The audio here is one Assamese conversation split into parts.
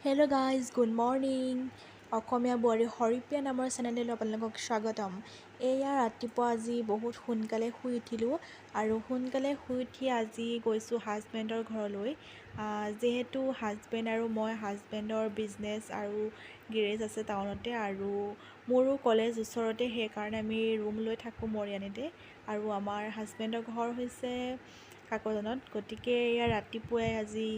হেল্ল' গাইজ গুড মৰ্ণিং অসমীয়া বোৱাৰী হৰিপ্ৰিয়া নামৰ চেনেললৈ আপোনালোকক স্বাগতম। এয়া ৰাতিপুৱা আজি বহুত সোনকালে শুই উঠিলোঁ আৰু সোনকালে শুই উঠি আজি গৈছোঁ হাজবেণ্ডৰ ঘৰলৈ। যিহেতু হাজবেণ্ড আৰু মই হাজবেণ্ডৰ বিজনেছ আৰু গেৰেজ আছে টাউনতে আৰু মোৰো কলেজ ওচৰতে, সেইকাৰণে আমি ৰুম লৈ থাকোঁ মৰিয়নিতে আৰু আমাৰ হাজবেণ্ডৰ ঘৰ হৈছে কাকজানত। গতিকে এয়া ৰাতিপুৱাই আজি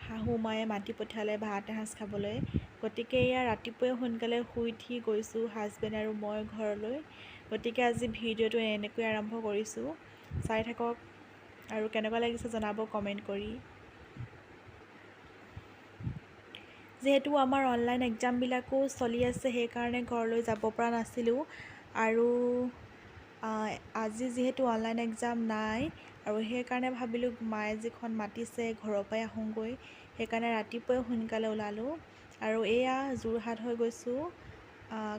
শাহু মায়ে মাতি পঠিয়ালে ভাত এসাঁজ খাবলৈ। গতিকে এয়া ৰাতিপুৱাই সোনকালে শুই উঠি গৈছোঁ হাজবেণ্ড আৰু মই ঘৰলৈ। গতিকে আজি ভিডিঅ'টো এনেকৈ আৰম্ভ কৰিছোঁ, চাই থাকক আৰু কেনেকুৱা লাগিছে জনাব কমেণ্ট কৰি। যিহেতু আমাৰ অনলাইন এক্সামবিলাকো চলি আছে, সেইকাৰণে ঘৰলৈ যাব পৰা নাছিলোঁ আৰু আজি যিহেতু অনলাইন এক্সাম নাই আৰু সেইকাৰণে ভাবিলোঁ মায়ে যিখন মাতিছে ঘৰৰ পৰাই আহোঁগৈ, সেইকাৰণে ৰাতিপুৱাই সোনকালে ওলালোঁ আৰু এয়া যোৰহাট হৈ গৈছোঁ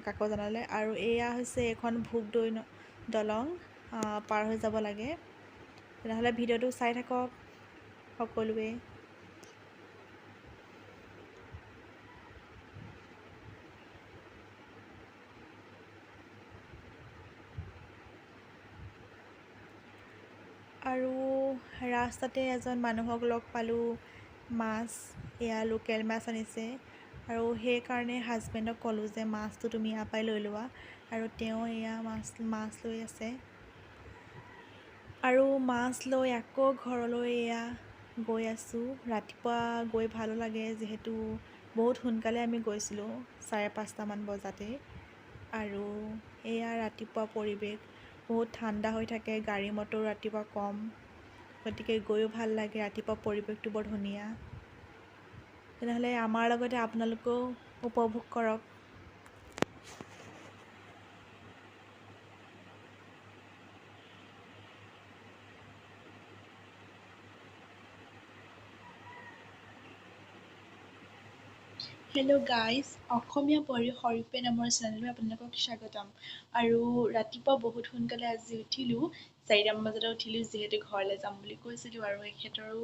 কাকজানলৈ। আৰু এয়া হৈছে এখন ভোগদৈ দলং, পাৰ হৈ যাব লাগে। তেনেহ'লে ভিডিঅ'টো চাই থাকক সকলোৱে। আৰু ৰাস্তাতে এজন মানুহক লগ পালোঁ, মাছ, এয়া লোকেল মাছ আনিছে আৰু সেইকাৰণে হাজবেণ্ডক ক'লোঁ যে মাছটো তুমি ইয়াৰ পৰাই লৈ লোৱা, আৰু তেওঁ এয়া মাছ লৈ আছে আৰু মাছ লৈ আকৌ ঘৰলৈ এয়া গৈ আছোঁ। ৰাতিপুৱা গৈ ভালো লাগে, যিহেতু বহুত সোনকালে আমি গৈছিলোঁ 5:30মান বজাতে আৰু এয়া ৰাতিপুৱা পৰিৱেশ বহুত ঠাণ্ডা হৈ থাকে, গাড়ী মটৰো ৰাতিপুৱা কম, গতিকে গৈও ভাল লাগে, ৰাতিপুৱা পৰিৱেশটো বৰ ধুনীয়া। তেনেহ'লে আমাৰ লগতে আপোনালোকেও উপভোগ কৰক। হেল্ল' গাইজ, অসমীয়া বোৱাৰী হৰিপ্ৰিয়া নামৰ চেনেললৈ আপোনালোকক স্বাগতম। আৰু ৰাতিপুৱা বহুত সোনকালে আজি উঠিলোঁ, 4টামান বজাতে উঠিলোঁ, যিহেতু ঘৰলৈ যাম বুলি কৈছিলোঁ আৰু এখেতৰো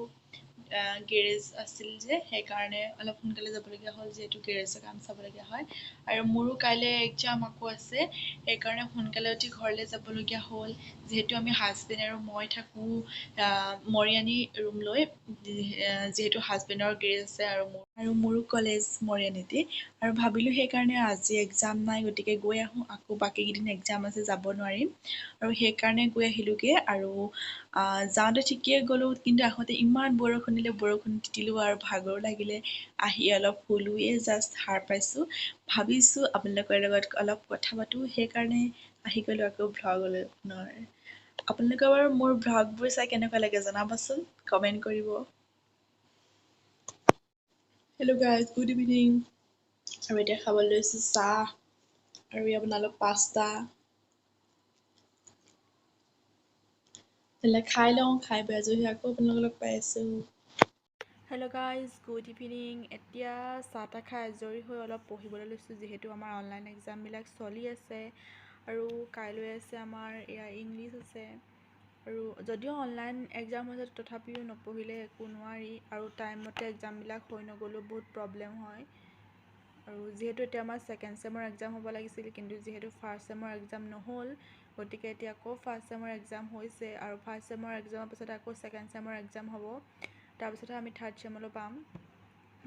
গেৰেজ আছিল যে সেইকাৰণে অলপ সোনকালে যাবলগীয়া হ'ল, যিহেতু গেৰেজৰ কাম চাবলগীয়া হয়। আৰু মোৰো কাইলৈ এক্সাম আকৌ আছে, সেইকাৰণে সোনকালে উঠি ঘৰলৈ যাবলগীয়া হ'ল। যিহেতু আমি হাজবেণ্ড আৰু মই থাকোঁ মৰিয়নি ৰুম লৈ, যিহেতু হাজবেণ্ডৰ গেৰেজ আছে আৰু মোৰো কলেজ মৰিয়নিতে, আৰু ভাবিলোঁ সেইকাৰণে আজি এক্সাম নাই, গতিকে গৈ আহোঁ, আকৌ বাকীকেইদিন এক্সাম আছে, যাব নোৱাৰিম আৰু সেইকাৰণে গৈ আহিলোঁগৈ। আৰু যাওঁতে ঠিকেই গ'লোঁ, কিন্তু আহোঁতে ইমান বৰষুণ দিলে, বৰষুণ তিতিলোঁ আৰু ভাগৰো লাগিলে, আহি অলপ শুলোঁৱে, জাষ্ট সাৰ পাইছোঁ। ভাবিছোঁ আপোনালোকৰ লগত অলপ কথা পাতোঁ, সেইকাৰণে আহি গ'লোঁ আকৌ ভ্লগলৈ পুনৰ। আপোনালোকে বাৰু মোৰ ভ্লগবোৰ চাই কেনেকুৱা লাগে জনাবচোন, কমেণ্ট কৰিব। Hello' guys, good evening. আৰু এতিয়া খাবলৈ লৈছোঁ চাহ আৰু আপোনালোক পাস্তা। তেতিয়াহ'লে খাই লওঁ, খাই বৈ আজৰি হৈ আকৌ আপোনালোকক লগ পাই আছোঁ। Hello' guys, good evening. এতিয়া চাহ তাহ খাই আজৰি হৈ অলপ পঢ়িবলৈ লৈছোঁ, যিহেতু আমাৰ অনলাইন এক্সামবিলাক চলি আছে আৰু কাইলৈ আছে আমাৰ এয়া ইংলিছ আছে। আৰু যদিও অনলাইন এক্সাম হৈছে, তথাপিও নপঢ়িলে একো নোৱাৰি আৰু টাইমমতে এক্সামবিলাক হৈ নগ'লেও বহুত প্ৰব্লেম হয়। আৰু যিহেতু এতিয়া আমাৰ ছেকেণ্ড ছেমৰ এক্সাম হ'ব লাগিছিল, কিন্তু যিহেতু ফাৰ্ষ্ট ছেমৰ এক্সাম নহ'ল, গতিকে এতিয়া আকৌ ফাৰ্ষ্ট ছেমৰ এক্সাম হৈছে আৰু ফাৰ্ষ্ট ছেমৰ এক্সামৰ পিছত আকৌ ছেকেণ্ড ছেমৰ এক্সাম হ'ব, তাৰপিছতহে আমি থাৰ্ড ছেমলৈ পাম।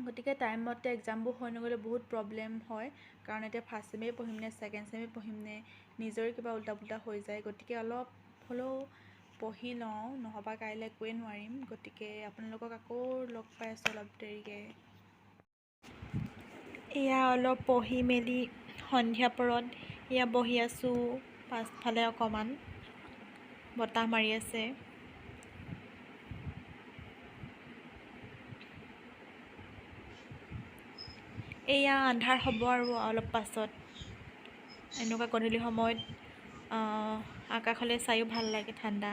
গতিকে টাইমমতে এক্সামবোৰ হৈ নগ'লে বহুত প্ৰব্লেম হয়, কাৰণ এতিয়া ফাৰ্ষ্ট ছেমেই পঢ়িম নে ছেকেণ্ড ছেমেই পঢ়িম নে নিজৰে কিবা উল্টা পুল্টা হৈ যায়। গতিকে অলপ হ'লেও পঢ়ি লওঁ, নহ'বা কাইলৈ একোৱেই নোৱাৰিম। গতিকে আপোনালোকক আকৌ লগ পাই আছোঁ অলপ দেৰিকৈ। এয়া অলপ পঢ়ি মেলি সন্ধিয়া পৰত এয়া বহি আছোঁ, পাছফালে অকণমান বতাহ মাৰি আছে। এয়া আন্ধাৰ হ'ব আৰু অলপ পাছত। এনেকুৱা গধূলি সময়ত আকাশলৈ চায়ো ভাল লাগে, ঠাণ্ডা।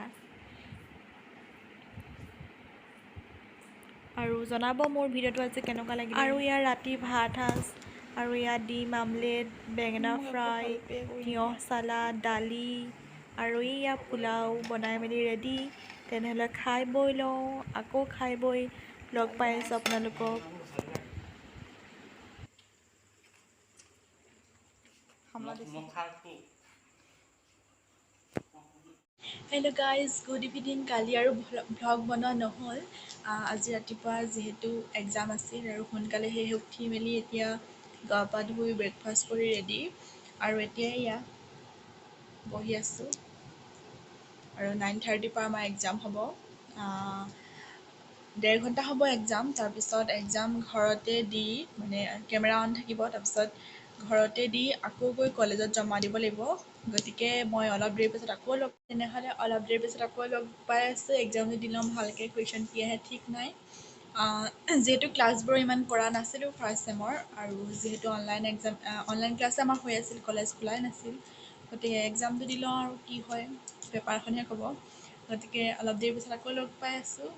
আৰু জনাব মোৰ ভিডিঅ'টো আজি কেনেকুৱা লাগিলে। আৰু ইয়াৰ ৰাতি ভাত সাজ, আৰু ইয়াত ডিম আমলেট, বেঙেনা ফ্ৰাই, তিয়ঁহ চালাড, দালি আৰু এয়া পোলাও বনাই মেলি ৰেডি। তেনেহ'লে খাই বৈ লওঁ, আকৌ খাই বৈ লগ পাই আছোঁ আপোনালোকক। Hello' guys, good evening. কালি আৰু ভ্লগ বনোৱা নহ'ল। আজি ৰাতিপুৱা যিহেতু এক্সাম আছিল আৰু সোনকালে সেয়ে উঠি মেলি এতিয়া গা পা ধুই ব্ৰেকফাষ্ট কৰি ৰেডি আৰু এতিয়া এয়া বহি আছোঁ আৰু 9:30 পৰা আমাৰ এক্সাম হ'ব। 1.5 ঘণ্টা হ'ব এক্সাম। তাৰপিছত এক্সাম ঘৰতে দি মানে কেমেৰা অন থাকিব, তাৰপিছত ঘৰতে দি আকৌ গৈ কলেজত জমা দিব লাগিব। গতিকে মই অলপ দেৰি পিছত আকৌ তেনেহ'লে অলপ দেৰি পিছত আকৌ লগ পাই আছোঁ। এক্সামটো দি ল'ম ভালকৈ, কুৱেশ্যন কি আহে ঠিক নাই। যিহেতু ক্লাছবোৰ ইমান কৰা নাছিলোঁ ফাৰ্ষ্ট ছেমৰ, আৰু যিহেতু অনলাইন ক্লাছে আমাৰ হৈ আছিল, কলেজ খোলাই নাছিল। গতিকে এক্সামটো দি লওঁ আৰু কি হয় পেপাৰখনহে ক'ব। গতিকে অলপ দেৰি পিছত আকৌ লগ পাই আছোঁ।